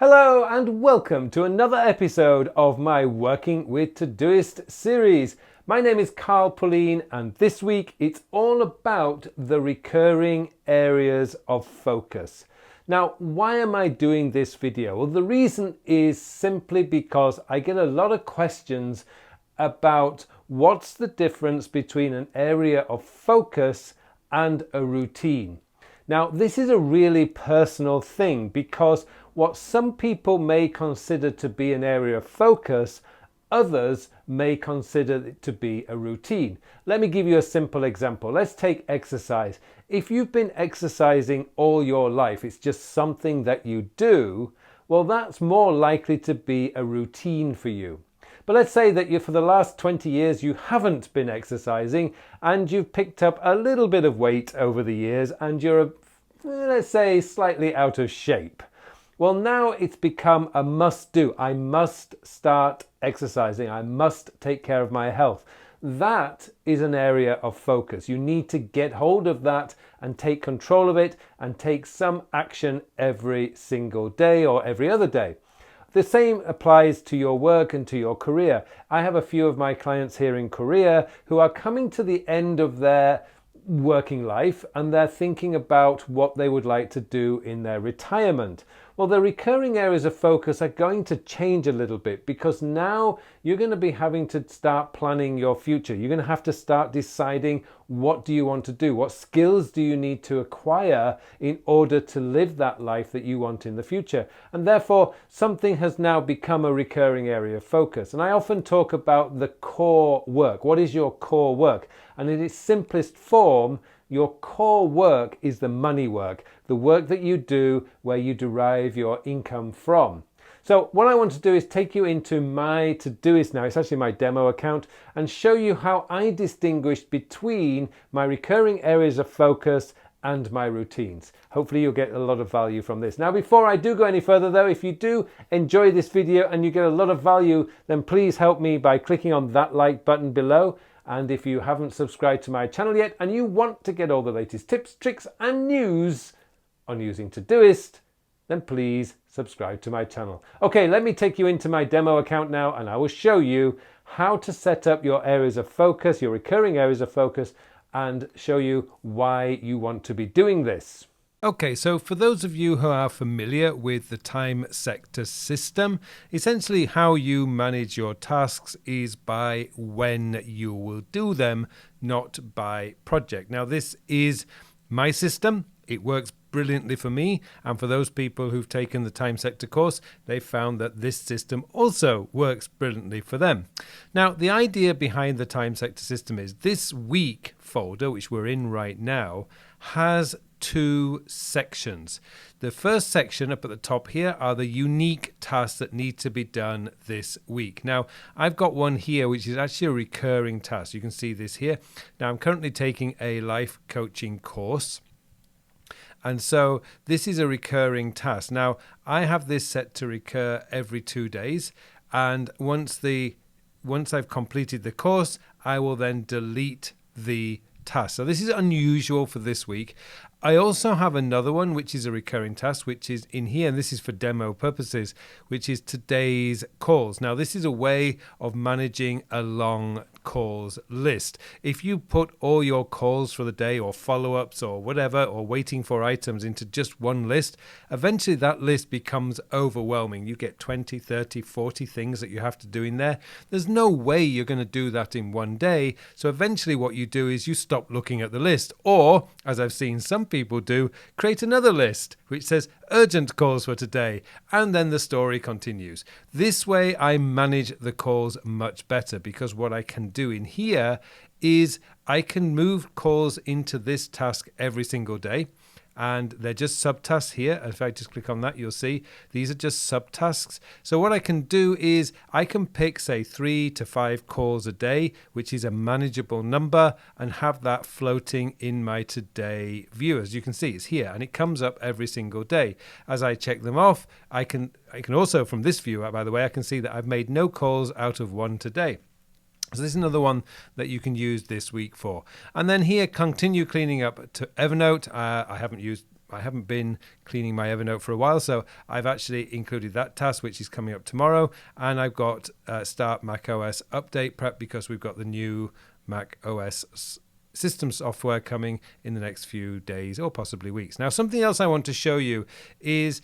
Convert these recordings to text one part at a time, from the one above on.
Hello and welcome to another episode of my Working with Todoist series. My name is Pullein and this week it's all about the recurring areas of focus. Now, why am I doing this video? Well, the reason is simply because I get a lot of questions about what's the difference between an area of focus and a routine. Now, this is a really personal thing because what some people may consider to be an area of focus, others may consider it to be a routine. Let me give you a simple example. Let's take exercise. If you've been exercising all your life, it's just something that you do, well, that's more likely to be a routine for you. But let's say that for the last 20 years you haven't been exercising and you've picked up a little bit of weight over the years and you're, let's say, slightly out of shape. Well, now it's become a must do. I must start exercising. I must take care of my health. That is an area of focus. You need to get hold of that and take control of it and take some action every single day or every other day. The same applies to your work and to your career. I have a few of my clients here in Korea who are coming to the end of their working life and they're thinking about what they would like to do in their retirement. Well, the recurring areas of focus are going to change a little bit because now you're going to be having to start planning your future. You're going to have to start deciding what do you want to do? What skills do you need to acquire in order to live that life that you want in the future? And therefore, something has now become a recurring area of focus. And I often talk about the core work. What is your core work? And in its simplest form, your core work is the money work, the work that you do where you derive your income from. So what I want to do is take you into my Todoist now, it's actually my demo account, and show you how I distinguish between my recurring areas of focus and my routines. Hopefully you'll get a lot of value from this. Now, before I do go any further though, if you do enjoy this video and you get a lot of value, then please help me by clicking on that like button below. And if you haven't subscribed to my channel yet and you want to get all the latest tips, tricks and news on using Todoist, then please subscribe to my channel. Okay, let me take you into my demo account now and I will show you how to set up your areas of focus, your recurring areas of focus, and show you why you want to be doing this. Okay, so for those of you who are familiar with the time sector system, essentially how you manage your tasks is by when you will do them, not by project. Now, this is my system. It works brilliantly for me, and for those people who've taken the time sector course, they found that this system also works brilliantly for them. Now, the idea behind the time sector system is this week folder, which we're in right now, has two sections. The first section up at the top here are the unique tasks that need to be done this week. Now, I've got one here which is actually a recurring task. You can see this here. Now, I'm currently taking a life coaching course. And so this is a recurring task. Now, I have this set to recur every 2 days. And once I've completed the course, I will then delete the task. So this is unusual for this week. I also have another one, which is a recurring task, which is in here, and this is for demo purposes, which is today's calls. Now, this is a way of managing a long calls list. If you put all your calls for the day or follow-ups or whatever, or waiting for items into just one list, eventually that list becomes overwhelming. You get 20, 30, 40 things that you have to do in there. There's no way you're going to do that in one day. So eventually what you do is you stop looking at the list, or, as I've seen some people do, create another list which says urgent calls for today, and then the story continues. This way I manage the calls much better because what I can do in here is I can move calls into this task every single day. And they're just subtasks here. If I just click on that, you'll see these are just subtasks. So what I can do is I can pick, say, 3 to 5 calls a day, which is a manageable number, and have that floating in my today view. As you can see, it's here and it comes up every single day. As I check them off, I can also, from this view, by the way, I can see that I've made no calls out of one today. So this is another one that you can use this week for. And then here, continue cleaning up to Evernote. I haven't used I haven't been cleaning my Evernote for a while, so I've actually included that task, which is coming up tomorrow. And I've got start Mac OS update prep because we've got the new Mac OS system software coming in the next few days or possibly weeks. Now, something else I want to show you is,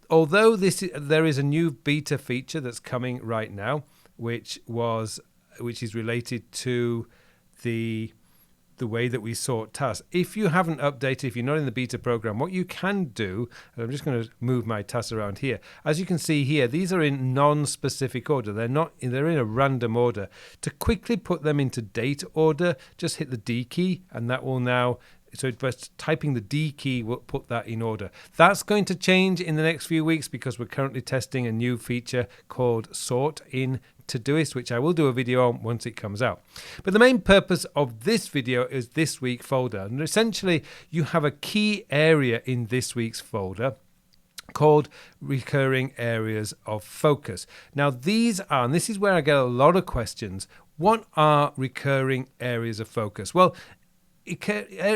although there is a new beta feature that's coming right now, which is related to the way that we sort tasks. If you haven't updated, if you're not in the beta program, what you can do, and I'm just going to move my tasks around here. As you can see here, these are in non-specific order. They're in a random order. To quickly put them into date order, just hit the D key, and that will now, so just typing the D key will put that in order. That's going to change in the next few weeks because we're currently testing a new feature called Sort in Todoist, which I will do a video on once it comes out. But the main purpose of this video is this week folder. And essentially, you have a key area in this week's folder called recurring areas of focus. Now, and this is where I get a lot of questions. What are recurring areas of focus? Well,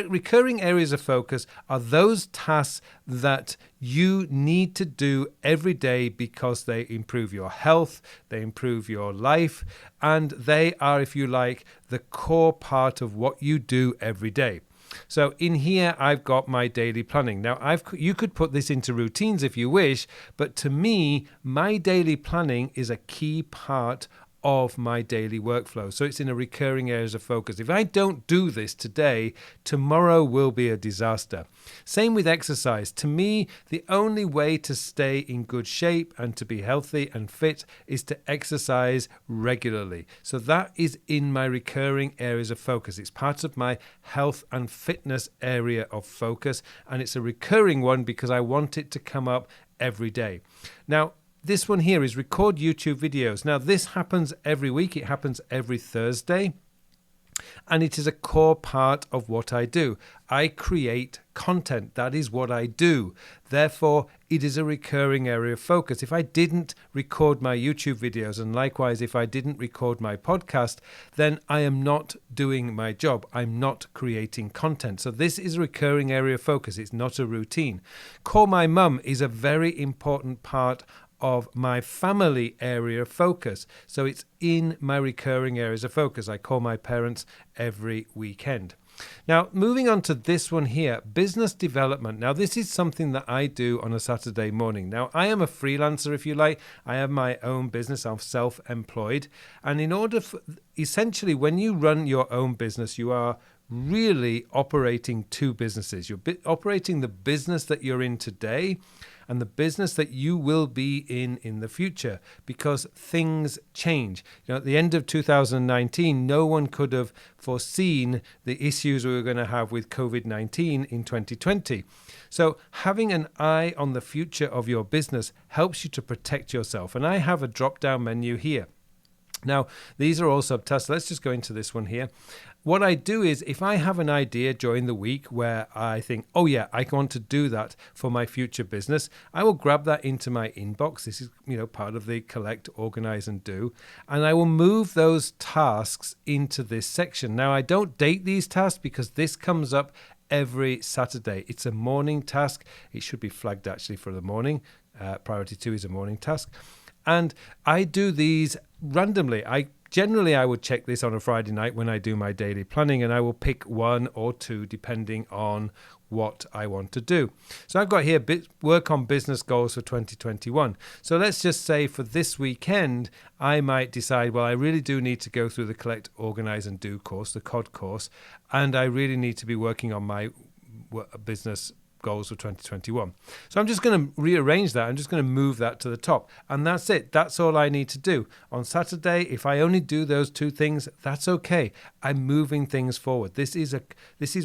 recurring areas of focus are those tasks that you need to do every day because they improve your health, they improve your life, and they are, if you like, the core part of what you do every day. So in here, I've got my daily planning. Now, you could put this into routines if you wish, but to me, my daily planning is a key part of my daily workflow. So it's in a recurring areas of focus. If I don't do this today, tomorrow will be a disaster. Same with exercise. To me, the only way to stay in good shape and to be healthy and fit is to exercise regularly. So that is in my recurring areas of focus. It's part of my health and fitness area of focus, and it's a recurring one because I want it to come up every day. Now, this one here is record YouTube videos. Now, this happens every week. It happens every Thursday. And it is a core part of what I do. I create content. That is what I do. Therefore, it is a recurring area of focus. If I didn't record my YouTube videos, and likewise, if I didn't record my podcast, then I am not doing my job. I'm not creating content. So this is a recurring area of focus. It's not a routine. Call My Mum is a very important part of my family area of focus. So it's in my recurring areas of focus. I call my parents every weekend. Now, moving on to this one here, business development. Now, this is something that I do on a Saturday morning. Now, I am a freelancer, if you like. I have my own business. I'm self-employed. And essentially, when you run your own business, you are really operating two businesses. You're operating the business that you're in today and the business that you will be in the future, because things change. At the end of 2019, no one could have foreseen the issues we were going to have with COVID-19 in 2020. So having an eye on the future of your business helps you to protect yourself. And I have a drop-down menu here. Now, these are all subtasks. Let's just go into this one here. What I do is, if I have an idea during the week where I think, oh yeah, I want to do that for my future business, I will grab that into my inbox. This is, part of the collect, organize, and do. And I will move those tasks into this section. Now, I don't date these tasks because this comes up every Saturday. It's a morning task. It should be flagged actually for the morning. Priority 2 is a morning task. And I do these randomly. Generally, I would check this on a Friday night when I do my daily planning, and I will pick one or two depending on what I want to do. So I've got here work on business goals for 2021. So let's just say for this weekend, I might decide, well, I really do need to go through the Collect, Organize and Do course, the C.O.D course, and I really need to be working on my business goals for 2021. So I'm just going to rearrange that. I'm just going to move that to the top, and that's it. That's all I need to do. On Saturday, if I only do those two things, that's okay. I'm moving things forward. This is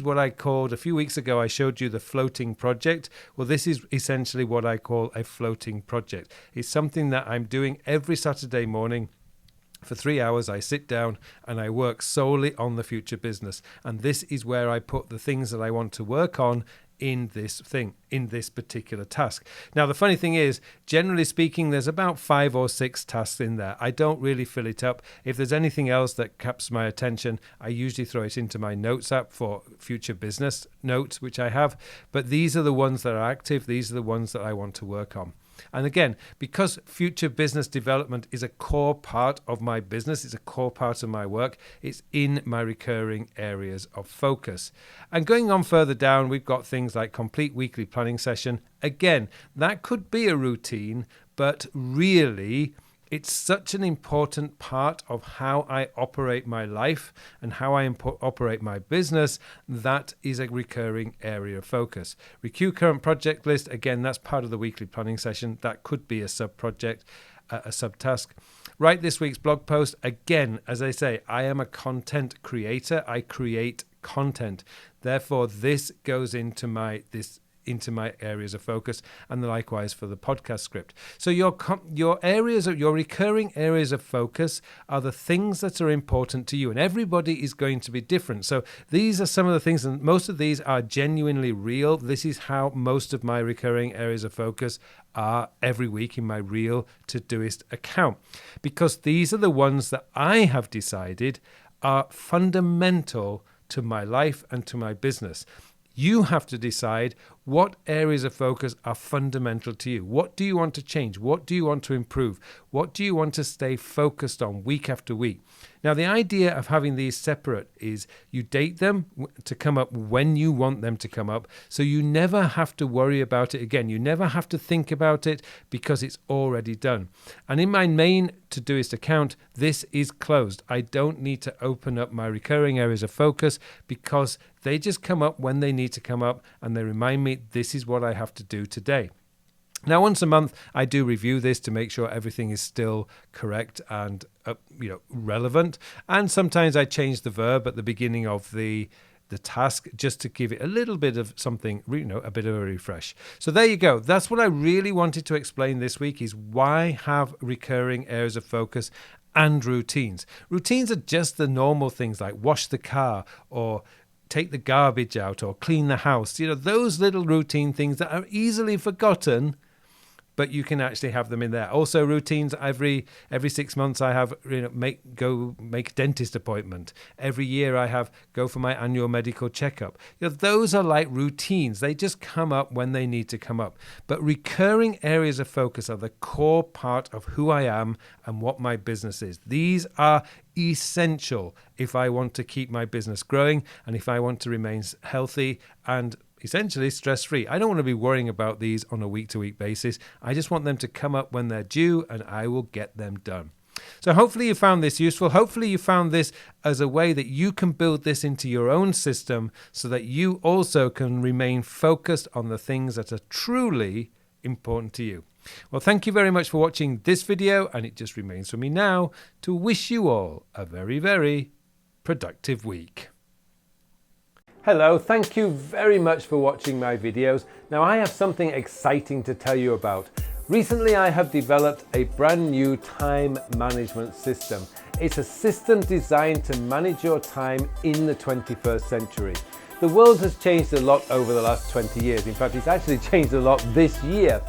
what I called, a few weeks ago, I showed you the floating project. Well, this is essentially what I call a floating project. It's something that I'm doing every Saturday morning. For 3 hours, I sit down and I work solely on the future business. And this is where I put the things that I want to work on in this particular task. Now, the funny thing is, generally speaking, there's about 5 or 6 tasks in there. I don't really fill it up. If there's anything else that captures my attention, I usually throw it into my notes app for future business notes, which I have. But these are the ones that are active. These are the ones that I want to work on. And again, because future business development is a core part of my business, it's a core part of my work, it's in my recurring areas of focus. And going on further down, we've got things like complete weekly planning session. Again, that could be a routine, but really, it's such an important part of how I operate my life and how I operate my business. That is a recurring area of focus. Review current project list. Again, that's part of the weekly planning session. That could be a sub-project, a sub-task. Write this week's blog post. Again, as I say, I am a content creator. I create content. Therefore, this goes into my areas of focus, and likewise for the podcast script. So your recurring areas of focus are the things that are important to you, and everybody is going to be different. So these are some of the things, and most of these are genuinely real. This is how most of my recurring areas of focus are every week in my real Todoist account, because these are the ones that I have decided are fundamental to my life and to my business. You have to decide what areas of focus are fundamental to you. What do you want to change? What do you want to improve? What do you want to stay focused on week after week? Now, the idea of having these separate is you date them to come up when you want them to come up, so you never have to worry about it again. You never have to think about it because it's already done. And in my main Todoist account, this is closed. I don't need to open up my recurring areas of focus because they just come up when they need to come up, and they remind me this is what I have to do today. Now, once a month, I do review this to make sure everything is still correct and relevant. And sometimes I change the verb at the beginning of the task just to give it a little bit of something, a bit of a refresh. So there you go. That's what I really wanted to explain this week, is why have recurring areas of focus and routines. Routines are just the normal things like wash the car or take the garbage out or clean the house. Those little routine things that are easily forgotten, but you can actually have them in there. Also, routines, every 6 months I have make a dentist appointment. Every year I have go for my annual medical checkup. Those are like routines. They just come up when they need to come up. But recurring areas of focus are the core part of who I am and what my business is. These are essential if I want to keep my business growing and if I want to remain healthy and essentially stress-free. I don't want to be worrying about these on a week-to-week basis. I just want them to come up when they're due, and I will get them done. So hopefully you found this useful. Hopefully you found this as a way that you can build this into your own system so that you also can remain focused on the things that are truly important to you. Well, thank you very much for watching this video, and it just remains for me now to wish you all a very, very productive week. Hello, thank you very much for watching my videos. Now, I have something exciting to tell you about. Recently, I have developed a brand new time management system. It's a system designed to manage your time in the 21st century. The world has changed a lot over the last 20 years. In fact, it's actually changed a lot this year.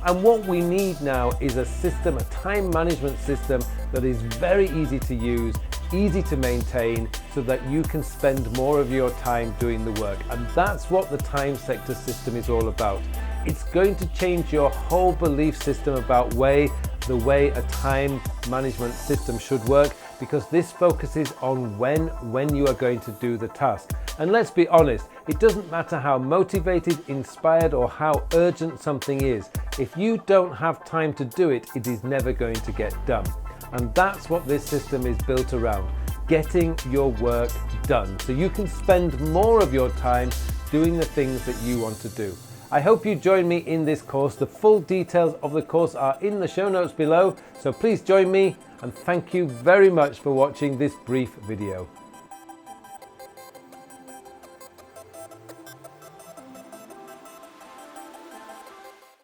And what we need now is a system, a time management system that is very easy to use, easy to maintain, so that you can spend more of your time doing the work. And that's what the time sector system is all about. It's going to change your whole belief system about the way a time management system should work, because this focuses on when you are going to do the task. And let's be honest, it doesn't matter how motivated, inspired, or how urgent something is. If you don't have time to do it, it is never going to get done. And that's what this system is built around, getting your work done, so you can spend more of your time doing the things that you want to do. I hope you join me in this course. The full details of the course are in the show notes below, so please join me, and thank you very much for watching this brief video.